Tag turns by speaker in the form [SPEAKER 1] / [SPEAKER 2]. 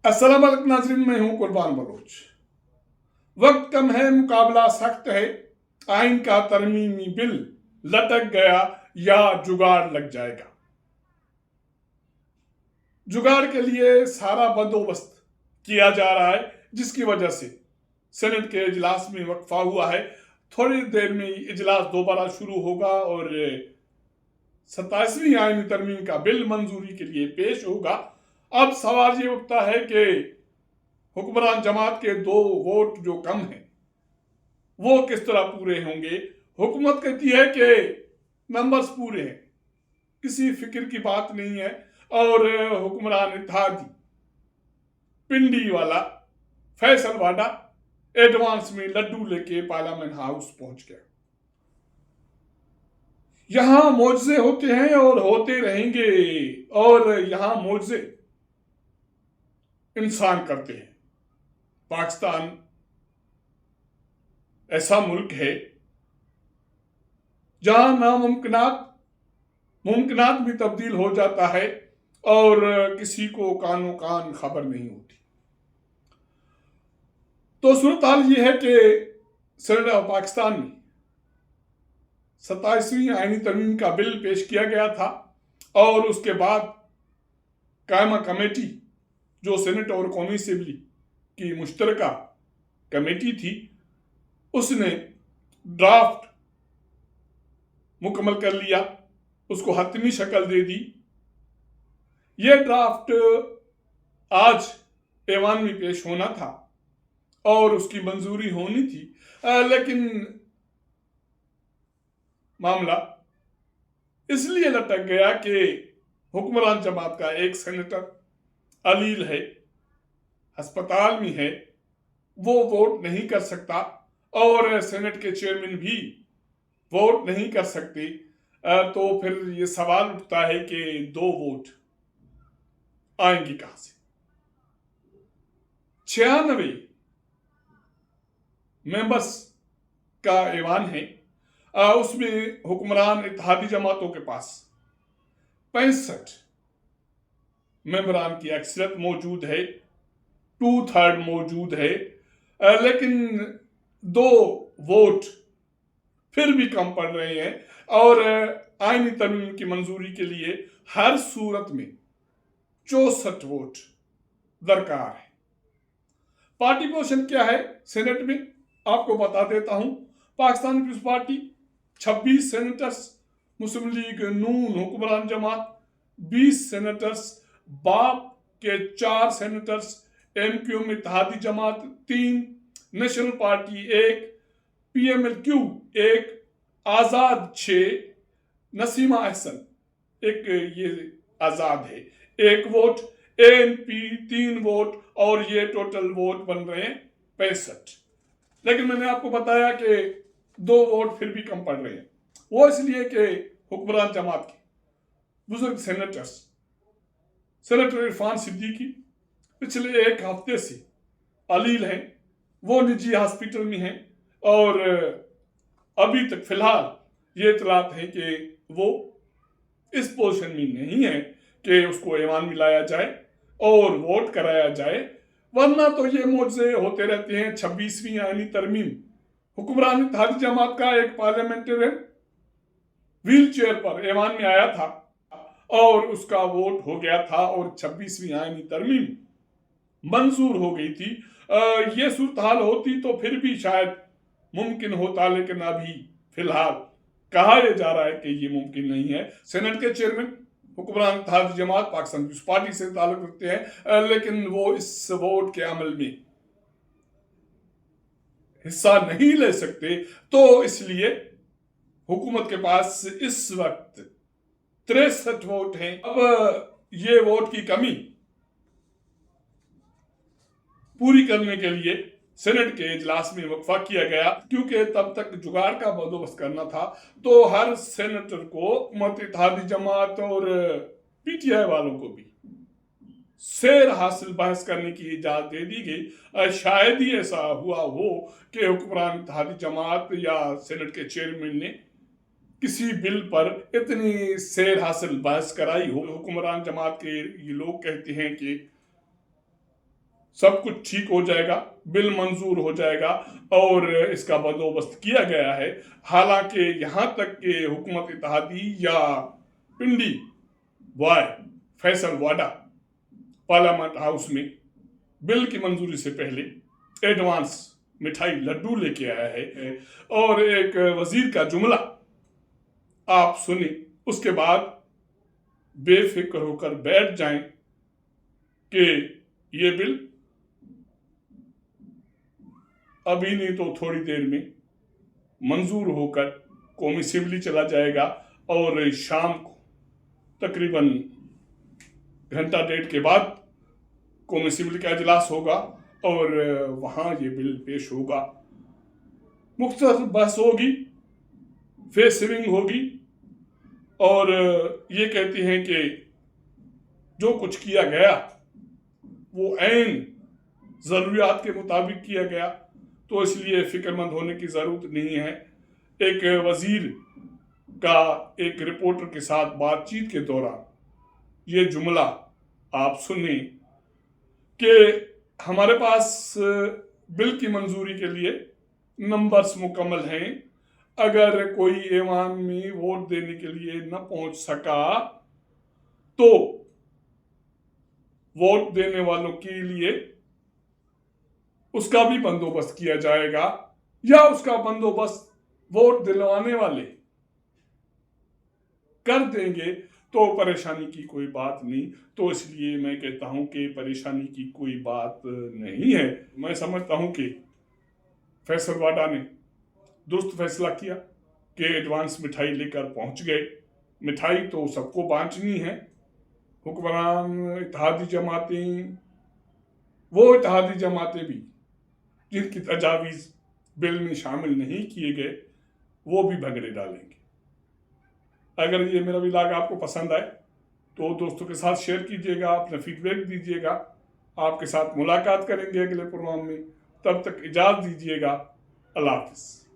[SPEAKER 1] अस्सलाम वालेकुम नाज़रीन, मैं हूं कुर्बान बलोच। वक्त कम है, मुकाबला सख्त है। आइन का तरमीमी बिल लटक गया या जुगाड़ लग जाएगा। जुगाड़ के लिए सारा बंदोबस्त किया जा रहा है, जिसकी वजह से सेनेट के इजलास में वक्फा हुआ है। थोड़ी देर में इजलास दोबारा शुरू होगा और 27वीं आईनी तरमीम का बिल मंजूरी के लिए पेश होगा। अब सवाल ये उठता है कि हुक्मरान जमात के 2 वोट जो कम हैं वो किस तरह पूरे होंगे। हुकूमत कहती है कि नंबर्स पूरे हैं, किसी फिक्र की बात नहीं है। और हुक्मरान इत्तेहादी पिंडी वाला फैसल वाडा एडवांस में लड्डू लेके पार्लियामेंट हाउस पहुंच गया। यहां मौजजे होते हैं और होते रहेंगे, और यहां मौजजे इंसान करते हैं। पाकिस्तान ऐसा मुल्क है जहां नामुमकिनात मुमकिनात भी तब्दील हो जाता है और किसी को कानो कान खबर नहीं होती। तो सूरत हाल ये है कि सेनेट ऑफ पाकिस्तान में 27वीं आईनी तरमीम का बिल पेश किया गया था और उसके बाद कायमा कमेटी, जो सेनेट और कौमी असेंबली की मुश्तरका कमेटी थी, उसने ड्राफ्ट मुकम्मल कर लिया, उसको हतमी शक्ल दे दी। यह ड्राफ्ट आज ऐवान में पेश होना था और उसकी मंजूरी होनी थी, लेकिन मामला इसलिए लटक गया कि हुक्मरान जमात का एक सेनेटर अलील है, अस्पताल में है, वो वोट नहीं कर सकता और सेनेट के चेयरमैन भी वोट नहीं कर सकते। तो फिर ये सवाल उठता है कि 2 वोट आएंगे कहां से। 96 मेंबर्स का ऐवान है, उसमें हुक्मरान इत्तेहादी जमातों के पास 65 मेंबरान की अक्सरियत मौजूद है, 2/3 मौजूद है, लेकिन 2 वोट फिर भी कम पड़ रहे हैं और आईनी तरमीम की मंजूरी के लिए हर सूरत में 64 वोट दरकार है। पार्टी पोजीशन क्या है सेनेट में, आपको बता देता हूं। पाकिस्तान पीपल्स पार्टी 26 सेनेटर्स, मुस्लिम लीग नून हुक्मरान जमात 20 सेनेटर्स, बाप के 4 सेनेटर्स, एमक्यू में इत्तेहादी जमात 3, नेशनल पार्टी 1, पीएमएलक्यू 1, आजाद 6, नसीमा अहसन एक ये आजाद है 1 वोट, एएनपी 3 वोट, और ये टोटल वोट बन रहे हैं 65। लेकिन मैंने आपको बताया कि 2 वोट फिर भी कम पड़ रहे हैं। वो इसलिए कि हुक्मरान जमात के बुजुर्ग सेनेटर इरफान सिद्दीकी पिछले 1 हफ्ते से अलील हैं, वो निजी हॉस्पिटल में हैं और अभी तक फिलहाल ये इतलात है कि वो इस पोजीशन में नहीं है कि उसको ऐवान में लाया जाए और वोट कराया जाए, वरना तो ये मौजे होते रहते हैं। 26वीं आईनी तरमीम हुक्मरान इत्तेहादी जमात का एक पार्लियामेंटेरियन व्हील चेयर पर ऐवान में आया था और उसका वोट हो गया था और 26वीं आईनी तरमीम मंजूर हो गई थी। ये सूरत हाल होती तो फिर भी शायद मुमकिन होता, लेकिन अभी फिलहाल कहा यह जा रहा है कि ये मुमकिन नहीं है। सेनेट के चेयरमैन हुक्मरान इत्तेहादी जमात पाकिस्तान पीपल्स पार्टी से ताल्लुक रखते हैं, लेकिन वो इस वोट के अमल में हिस्सा नहीं ले सकते, तो इसलिए हुकूमत के पास इस वक्त 63 वोट हैं। अब ये वोट की कमी पूरी करने के लिए सेनेट के इजलास में वक्फा किया गया, क्योंकि तब तक जुगाड़ का बंदोबस्त करना था। तो हर सेनेटर को हुकूमत इत्तेहादी जमात और पीटीआई वालों को भी शेर हासिल बहस करने की इजाजत दे दी गई। शायद ही ऐसा हुआ हो कि हुक्मरान इत्तेहादी जमात या सेनेट के चेयरमैन ने किसी बिल पर इतनी शेर हासिल बहस कराई हो। हुक्मरान जमात के ये लोग कहते हैं कि सब कुछ ठीक हो जाएगा, बिल मंजूर हो जाएगा और इसका बंदोबस्त किया गया है। हालांकि यहाँ तक कि हुकूमत इत्तेहादी या पिंडी बॉय फैसल वाडा पार्लियामेंट हाउस में बिल की मंजूरी से पहले एडवांस मिठाई लड्डू लेके आया है और एक वजीर का जुमला आप सुने, उसके बाद बेफिक्र होकर बैठ जाएं कि ये बिल अभी नहीं तो थोड़ी देर में मंजूर होकर कौमी असेंबली चला जाएगा और शाम को तकरीबन घंटा डेढ़ के बाद कौमी असेंबली का इजलास होगा और वहाँ ये बिल पेश होगा। मुख्तसर बहस होगी, फेस सेविंग होगी और ये कहती हैं कि जो कुछ किया गया वो ऐन ज़रूरियात के मुताबिक किया गया, तो इसलिए फिक्रमंद होने की ज़रूरत नहीं है। एक वज़ीर का एक रिपोर्टर के साथ बातचीत के दौरान ये जुमला आप सुने कि हमारे पास बिल की मंजूरी के लिए नंबर्स मुकम्मल हैं, अगर कोई ऐवान में वोट देने के लिए न पहुंच सका तो वोट देने वालों के लिए उसका भी बंदोबस्त किया जाएगा या उसका बंदोबस्त वोट दिलवाने वाले कर देंगे तो परेशानी की कोई बात नहीं। तो इसलिए मैं कहता हूं कि परेशानी की कोई बात नहीं है। मैं समझता हूं कि फैसल वाडा ने दुरुस्त फैसला किया कि एडवांस मिठाई लेकर पहुंच गए। मिठाई तो सबको बांटनी है। हुक्मरान इत्तेहादी जमातें, वो इत्तेहादी जमातें भी जिनकी तजावीज़ बिल में शामिल नहीं किए गए, वो भी भंगड़े डालेंगे। अगर ये मेरा व्लॉग आपको पसंद आए तो दोस्तों के साथ शेयर कीजिएगा, अपना फीडबैक दीजिएगा। आपके साथ मुलाकात करेंगे अगले प्रोग्राम में, तब तक इजाज़त दीजिएगा। अल्लाह हाफ़िज़।